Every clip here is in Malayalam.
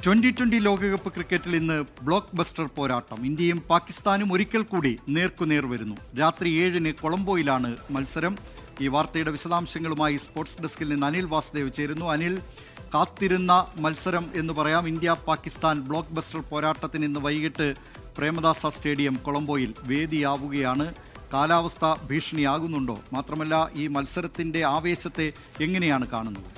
2020 ലോകകപ്പ് ക്രിക്കറ്റിൽ ഇന്ന് ബ്ലോക്ക് ബസ്റ്റർ പോരാട്ടം. ഇന്ത്യയും പാകിസ്ഥാനും ഒരിക്കൽ കൂടി നേർക്കുനേർ വരുന്നു. രാത്രി 7-ന് കൊളംബോയിലാണ് മത്സരം. ഈ വാർത്തയുടെ വിശദാംശങ്ങളുമായി സ്പോർട്സ് ഡെസ്കിൽ നിന്ന് അനിൽ വാസുദേവ് ചേരുന്നു. അനിൽ, കാത്തിരുന്ന മത്സരം എന്ന് പറയാം. ഇന്ത്യ പാകിസ്ഥാൻ ബ്ലോക്ക് ബസ്റ്റർ പോരാട്ടത്തിന് ഇന്ന് വൈകിട്ട് പ്രേമദാസ സ്റ്റേഡിയം കൊളംബോയിൽ വേദിയാവുകയാണ്. കാലാവസ്ഥ ഭീഷണിയാകുന്നുണ്ടോ? മാത്രമല്ല, ഈ മത്സരത്തിൻ്റെ ആവേശത്തെ എങ്ങനെയാണ് കാണുന്നത്?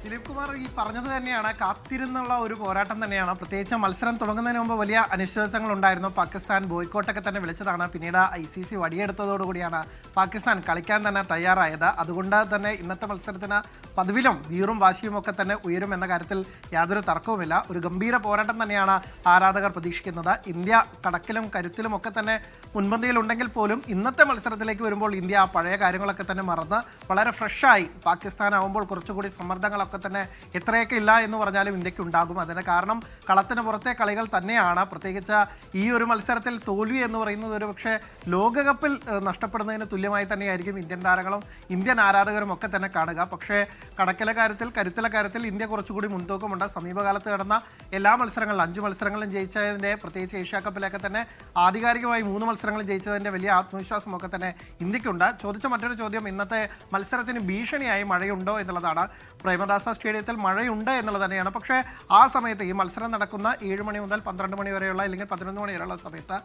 ദിലീപ് കുമാർ ഈ പറഞ്ഞത് തന്നെയാണ്, കാത്തിരുന്നുള്ള ഒരു പോരാട്ടം തന്നെയാണ്. പ്രത്യേകിച്ച് മത്സരം തുടങ്ങുന്നതിന് മുമ്പ് വലിയ അനിശ്ചിതത്വങ്ങൾ ഉണ്ടായിരുന്നു. പാകിസ്ഥാൻ ബോയ്ക്കോട്ടൊക്കെ തന്നെ വിളിച്ചതാണ്. പിന്നീട് ICC വടിയെടുത്തതോടുകൂടിയാണ് പാകിസ്ഥാൻ കളിക്കാൻ തന്നെ തയ്യാറായത്. അതുകൊണ്ട് തന്നെ ഇന്നത്തെ മത്സരത്തിന് പതിവിലും വീറും വാശിയും ഒക്കെ തന്നെ ഉയരും എന്ന കാര്യത്തിൽ യാതൊരു തർക്കവുമില്ല. ഒരു ഗംഭീര പോരാട്ടം തന്നെയാണ് ആരാധകർ പ്രതീക്ഷിക്കുന്നത്. ഇന്ത്യ കടക്കിലും കരുത്തിലും ഒക്കെ തന്നെ മുൻപന്തിയിലുണ്ടെങ്കിൽ പോലും ഇന്നത്തെ മത്സരത്തിലേക്ക് വരുമ്പോൾ ഇന്ത്യ പഴയ കാര്യങ്ങളൊക്കെ തന്നെ മറന്ന് വളരെ ഫ്രഷായി, പാകിസ്ഥാനാവുമ്പോൾ കുറച്ചുകൂടി സമ്മർദ്ദങ്ങളൊക്കെ തന്നെ എത്രയൊക്കെ ഇല്ല എന്ന് പറഞ്ഞാലും ഇന്ത്യക്ക് ഉണ്ടാകും. അതിന് കാരണം കളത്തിന് പുറത്തെ കളികൾ തന്നെയാണ്. പ്രത്യേകിച്ച് ഈ ഒരു മത്സരത്തിൽ തോൽവി എന്ന് പറയുന്നത് ഒരു പക്ഷേ ലോകകപ്പിൽ നഷ്ടപ്പെടുന്നതിന് തുല്യമായി തന്നെയായിരിക്കും ഇന്ത്യൻ താരങ്ങളും ഇന്ത്യൻ ആരാധകരും ഒക്കെ തന്നെ കാണുക. പക്ഷേ കടക്കിലെ കാര്യത്തിൽ, കരുത്തിലെ കാര്യത്തിൽ ഇന്ത്യ കുറച്ചുകൂടി മുൻതൂക്കമുണ്ട്. സമീപകാലത്ത് നടന്ന എല്ലാ മത്സരങ്ങളിലും 5 മത്സരങ്ങളും ജയിച്ചതിൻ്റെ, പ്രത്യേകിച്ച് ഏഷ്യ കപ്പിലൊക്കെ തന്നെ ആധികാരികമായി 3 മത്സരങ്ങൾ ജയിച്ചതിൻ്റെ വലിയ ആത്മവിശ്വാസമൊക്കെ തന്നെ ഇന്ത്യക്കുണ്ട്. ചോദിച്ച മറ്റൊരു ചോദ്യം, ഇന്നത്തെ മത്സരത്തിന് ഭീഷണിയായി മഴയുണ്ടോ എന്നുള്ളതാണ്. പ്രേമദാസ സ്റ്റേഡിയത്തിൽ മഴയുണ്ട് എന്നുള്ളത് തന്നെയാണ്. പക്ഷേ ആ സമയത്ത് ഈ മത്സരം നടക്കുന്ന 7 മണി മുതൽ 12 മണി വരെയുള്ള, അല്ലെങ്കിൽ 11 മണി വരെയുള്ള സമയത്ത്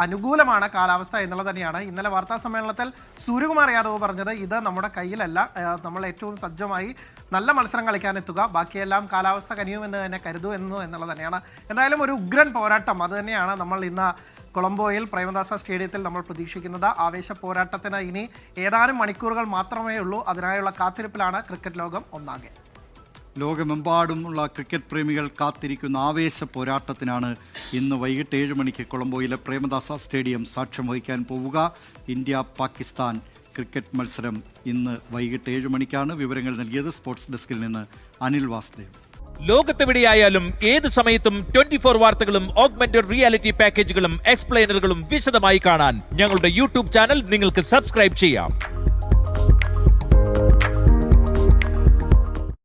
അനുകൂലമാണ് കാലാവസ്ഥ എന്നുള്ളത് തന്നെയാണ്. ഇന്നലെ വാർത്താ സമ്മേളനത്തിൽ സൂര്യകുമാർ യാദവ് പറഞ്ഞത്, ഇത് നമ്മുടെ കയ്യിലല്ല, നമ്മൾ ഏറ്റവും സജ്ജമായി നല്ല മത്സരം കളിക്കാനെത്തുക, ബാക്കിയെല്ലാം കാലാവസ്ഥ കനിയുമെന്ന് തന്നെ എന്നുള്ളത് തന്നെയാണ്. എന്തായാലും ഒരു ഉഗ്രൻ പോരാട്ടം അത് തന്നെയാണ് നമ്മൾ ഇന്ന് കൊളംബോയിൽ പ്രേമദാസ സ്റ്റേഡിയത്തിൽ നമ്മൾ പ്രതീക്ഷിക്കുന്നത്. ആവേശ പോരാട്ടത്തിന് ഇനി ഏതാനും മണിക്കൂറുകൾ മാത്രമേ ഉള്ളൂ. അതിനായുള്ള കാത്തിരിപ്പിലാണ് ക്രിക്കറ്റ് ലോകം ഒന്നാകെ. ലോകമെമ്പാടുമുള്ള ക്രിക്കറ്റ് പ്രേമികൾ കാത്തിരിക്കുന്ന ആവേശ പോരാട്ടത്തിനാണ് ഇന്ന് വൈകിട്ട് 7 മണിക്ക് കൊളംബോയിലെ പ്രേമദാസ സ്റ്റേഡിയം സാക്ഷ്യം വഹിക്കാൻ പോവുക. ഇന്ത്യ പാകിസ്ഥാൻ ക്രിക്കറ്റ് മത്സരം ഇന്ന് വൈകിട്ട് 7 മണിക്കാണ്. വിവരങ്ങൾ നൽകിയത് സ്പോർട്സ് ഡെസ്കിൽ നിന്ന് അനിൽ വാസുദേവ്. ലോകത്തെവിടെയായാലും ഏത് സമയത്തും 24 വാർത്തകളും ഓഗ്മെന്റഡ് റിയാലിറ്റി പാക്കേജുകളും എക്സ്പ്ലെയിനറുകളും വിശദമായി കാണാൻ ഞങ്ങളുടെ യൂട്യൂബ് ചാനൽ നിങ്ങൾക്ക് സബ്സ്ക്രൈബ് ചെയ്യാം.